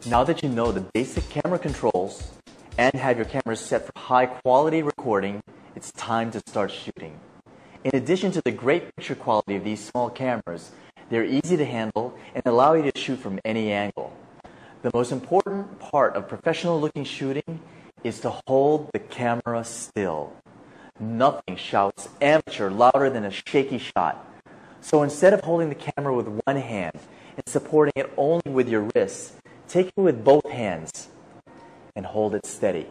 Now that you know the basic camera controls and have your camera set for high quality recording, it's time to start shooting. In addition to the great picture quality of these small cameras, they're easy to handle and allow you to shoot from any angle. The most important part of professional looking shooting is to hold the camera still. Nothing shouts amateur louder than a shaky shot. So instead of holding the camera with one hand and supporting it only with your wrists, take it with both hands and hold it steady.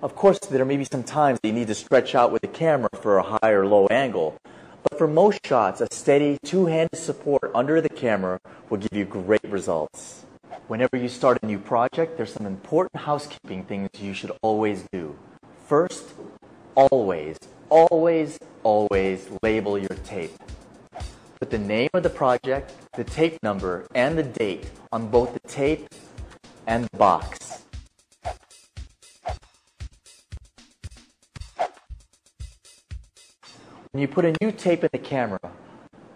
Of course, there may be some times that you need to stretch out with the camera for a high or low angle, but for most shots, a steady two-handed support under the camera will give you great results. Whenever you start a new project, there's some important housekeeping things you should always do. First, always label your tape. Put the name of the project, the tape number, and the date on both the tape and the box. When you put a new tape in the camera,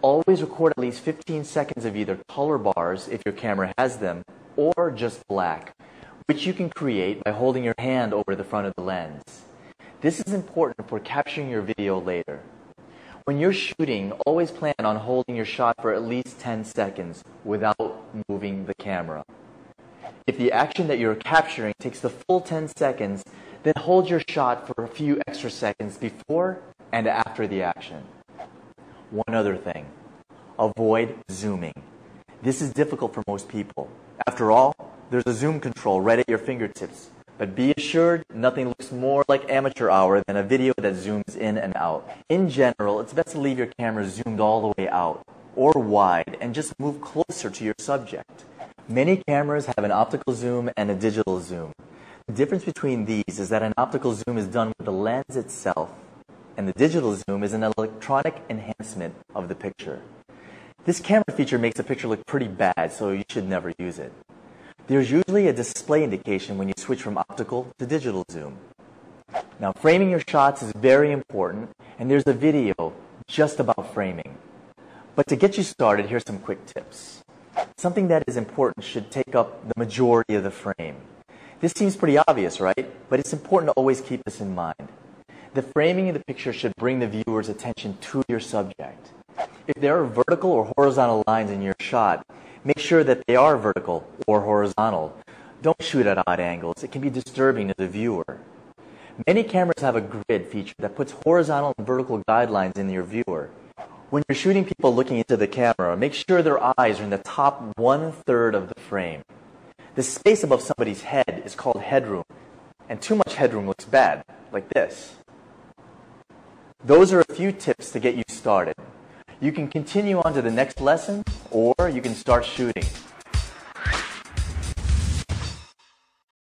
always record at least 15 seconds of either color bars, if your camera has them, or just black, which you can create by holding your hand over the front of the lens. This is important for capturing your video later. When you're shooting, always plan on holding your shot for at least 10 seconds without moving the camera. If the action that you're capturing takes the full 10 seconds, then hold your shot for a few extra seconds before and after the action. One other thing, avoid zooming. This is difficult for most people. After all, there's a zoom control right at your fingertips. But be assured, nothing looks more like amateur hour than a video that zooms in and out. In general, it's best to leave your camera zoomed all the way out or wide and just move closer to your subject. Many cameras have an optical zoom and a digital zoom. The difference between these is that an optical zoom is done with the lens itself, and the digital zoom is an electronic enhancement of the picture. This camera feature makes the picture look pretty bad, so you should never use it. There's usually a display indication when you switch from optical to digital zoom. Now, framing your shots is very important, and there's a video just about framing. But to get you started, here's some quick tips. Something that is important should take up the majority of the frame. This seems pretty obvious, right? But it's important to always keep this in mind. The framing of the picture should bring the viewer's attention to your subject. If there are vertical or horizontal lines in your shot, make sure that they are vertical or horizontal. Don't shoot at odd angles. It can be disturbing to the viewer. Many cameras have a grid feature that puts horizontal and vertical guidelines in your viewer. When you're shooting people looking into the camera, make sure their eyes are in the top 1/3 of the frame. The space above somebody's head is called headroom, and too much headroom looks bad, like this. Those are a few tips to get you started. You can continue on to the next lesson, or you can start shooting.